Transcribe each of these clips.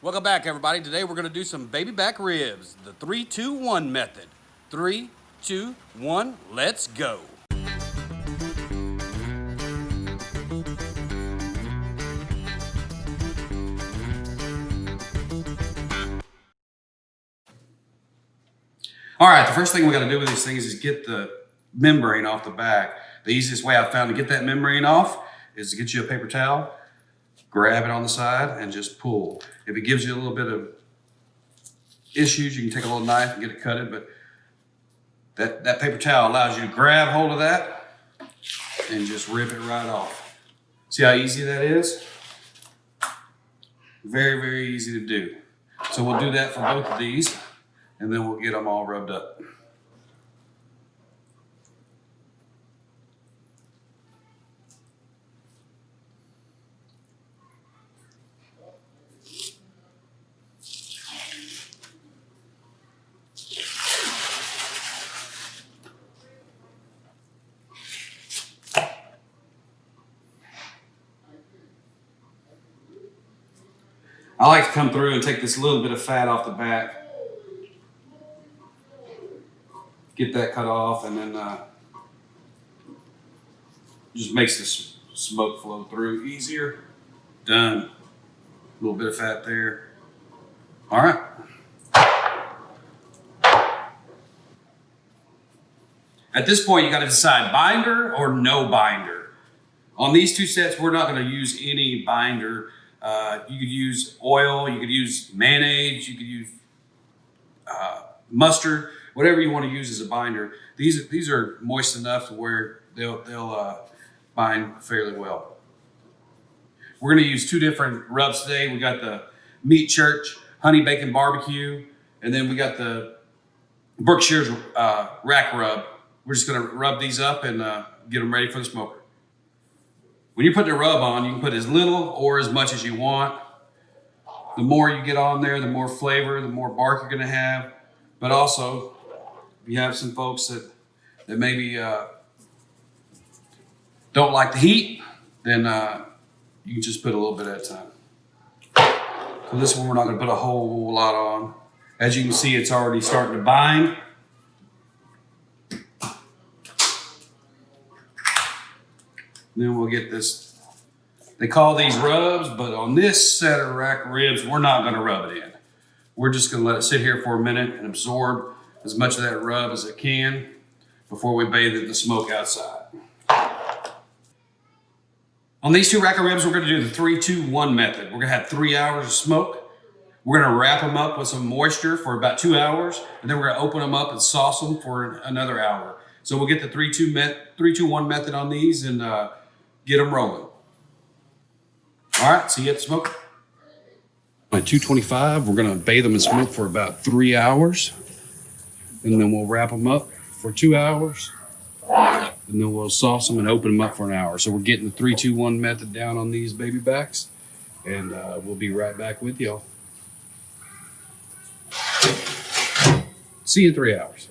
Welcome back, everybody. Today we're going to do some baby back ribs, the 3-2-1 method. 3, 2, 1, let's go. All right, the first thing we got to do with these things is get the membrane off the back. The easiest way I've found to get that membrane off is to get you a paper towel, grab it on the side, and just pull. If it gives you a little bit of issues, you can take a little knife and get it cutted, but that paper towel allows you to grab hold of that and just rip it right off. See how easy that is? Very, very easy to do. So we'll do that for both of these, and then we'll get them all rubbed up. I like to come through and take this little bit of fat off the back. Get that cut off, and then just makes the smoke flow through easier. Done. A little bit of fat there. All right. At this point, you got to decide binder or no binder. On these two sets, we're not going to use any binder. You could use oil, you could use mayonnaise, you could use mustard, whatever you want to use as a binder. These are moist enough to where they'll bind fairly well. We're going to use two different rubs today. We got the Meat Church Honey Bacon Barbecue, and then we got the Berkshire's Rack Rub. We're just going to rub these up and get them ready for the smoker. When you put the rub on, you can put as little or as much as you want. The more you get on there, the more flavor, the more bark you're going to have. But also, if you have some folks that maybe don't like the heat, then you can just put a little bit at a time. So this one we're not going to put a whole lot on. As you can see, it's already starting to bind. Then we'll get this, they call these rubs, but on this set of rack ribs, we're not going to rub it in. We're just going to let it sit here for a minute and absorb as much of that rub as it can before we bathe it in the smoke outside. On these two rack of ribs, we're going to do the 3-2-1 method. We're going to have 3 hours of smoke. We're going to wrap them up with some moisture for about 2 hours, and then we're going to open them up and sauce them for another hour. So we'll get the 3-2-1 method on these and get them rolling. All right, see you at the smoker. At 225, we're going to bathe them in smoke for about 3 hours, and then we'll wrap them up for 2 hours, and then we'll sauce them and open them up for an hour. So we're getting the 3-2-1 method down on these baby backs, and we'll be right back with y'all. See you in 3 hours.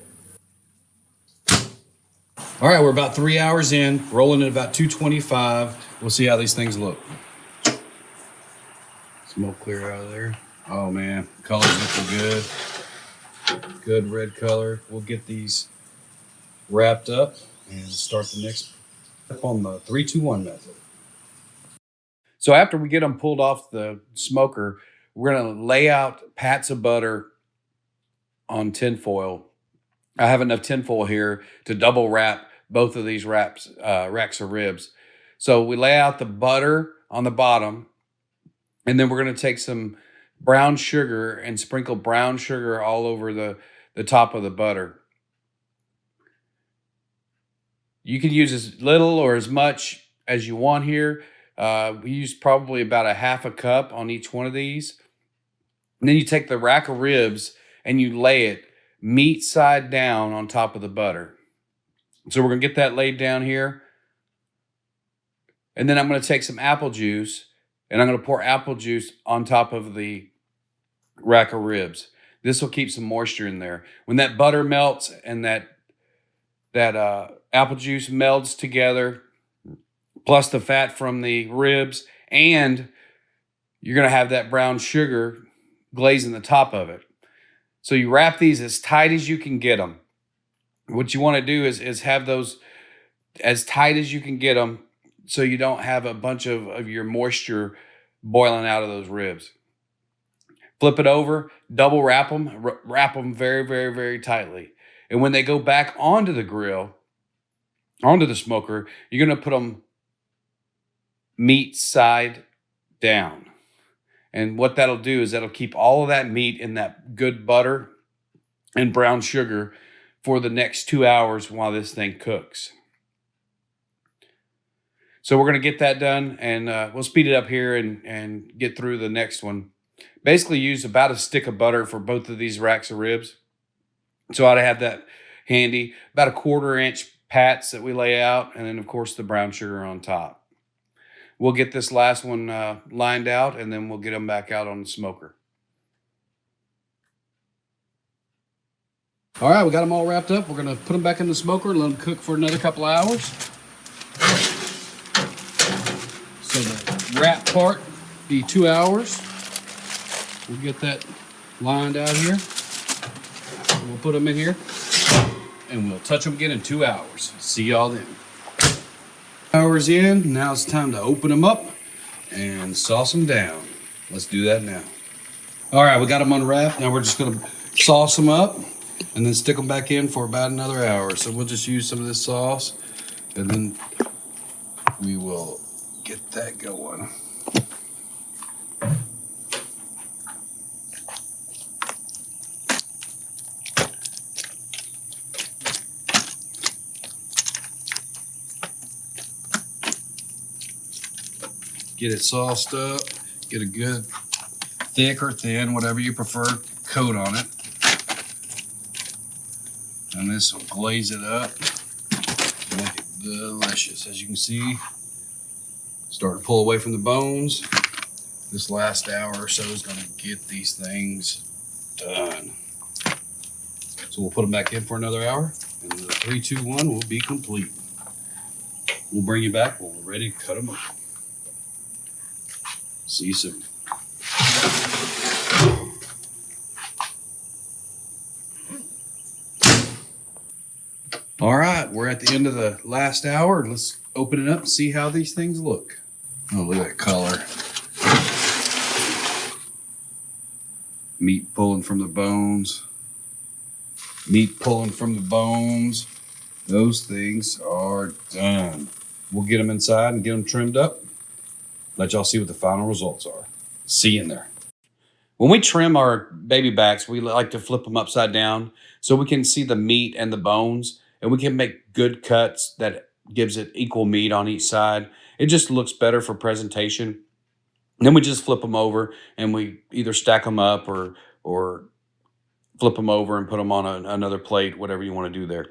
All right, we're about 3 hours in, rolling at about 225. We'll see how these things look. Smoke clear out of there. Oh man, color's looking good. Good red color. We'll get these wrapped up and start the next step on the 3-2-1 method. So after we get them pulled off the smoker, we're gonna lay out pats of butter on tinfoil. I have enough tinfoil here to double wrap both of these racks of ribs. So we lay out the butter on the bottom, and then we're going to take some brown sugar and sprinkle brown sugar all over the top of the butter. You can use as little or as much as you want here. We use probably about a half a cup on each one of these. And then you take the rack of ribs and you lay it meat side down on top of the butter. So we're going to get that laid down here. And then I'm going to take some apple juice and I'm going to pour apple juice on top of the rack of ribs. This will keep some moisture in there. When that butter melts and that apple juice melds together, plus the fat from the ribs, and you're going to have that brown sugar glazing the top of it. So you wrap these as tight as you can get them. What you want to do is have those as tight as you can get them so you don't have a bunch of your moisture boiling out of those ribs. Flip it over, double wrap them very, very, very tightly. And when they go back onto the grill, onto the smoker, you're going to put them meat side down. And what that'll do is that'll keep all of that meat in that good butter and brown sugar for the next 2 hours while this thing cooks. So we're going to get that done, and we'll speed it up here and get through the next one. Basically use about a stick of butter for both of these racks of ribs. So I ought to have that handy. About a 1/4 inch pats that we lay out, and then of course the brown sugar on top. We'll get this last one lined out, and then we'll get them back out on the smoker. All right, we got them all wrapped up. We're gonna put them back in the smoker and let them cook for another couple of hours. So the wrap part be 2 hours. We'll get that lined out here. We'll put them in here and we'll touch them again in 2 hours. See y'all then. Hours in, now it's time to open them up and sauce them down. Let's do that now. All right, we got them unwrapped. Now we're just gonna sauce them up and then stick them back in for about another hour. So we'll just use some of this sauce and then we will get that going. Get it sauced up, get a good thick or thin, whatever you prefer, coat on it. And this will glaze it up, make it delicious. As you can see, starting to pull away from the bones. This last hour or so is gonna get these things done. So we'll put them back in for another hour, and the 3, 2, 1 will be complete. We'll bring you back when we're ready to cut them up. See you soon. All right, we're at the end of the last hour. Let's open it up and see how these things look. Oh, look at that color. Meat pulling from the bones. Meat pulling from the bones. Those things are done. We'll get them inside and get them trimmed up. Let y'all see what the final results are. See you in there. When we trim our baby backs, we like to flip them upside down so we can see the meat and the bones, and we can make good cuts that gives it equal meat on each side. It just looks better for presentation. And then we just flip them over and we either stack them up or flip them over and put them on another plate, whatever you want to do there.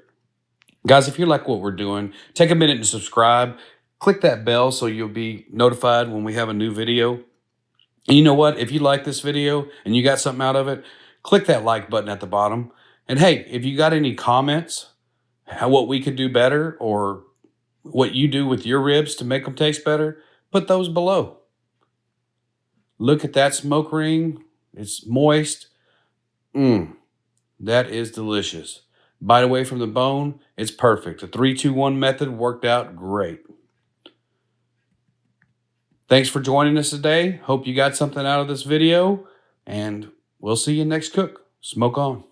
Guys, if you like what we're doing, take a minute and subscribe. Click that bell so you'll be notified when we have a new video. And you know what? If you like this video and you got something out of it, click that like button at the bottom. And hey, if you got any comments, what we could do better or what you do with your ribs to make them taste better, put those below. Look at that smoke ring. It's moist. That is delicious. Bite away from the bone. It's perfect. The 3, 2, 1 method worked out great. Thanks for joining us today. Hope you got something out of this video, and we'll see you next cook. Smoke on.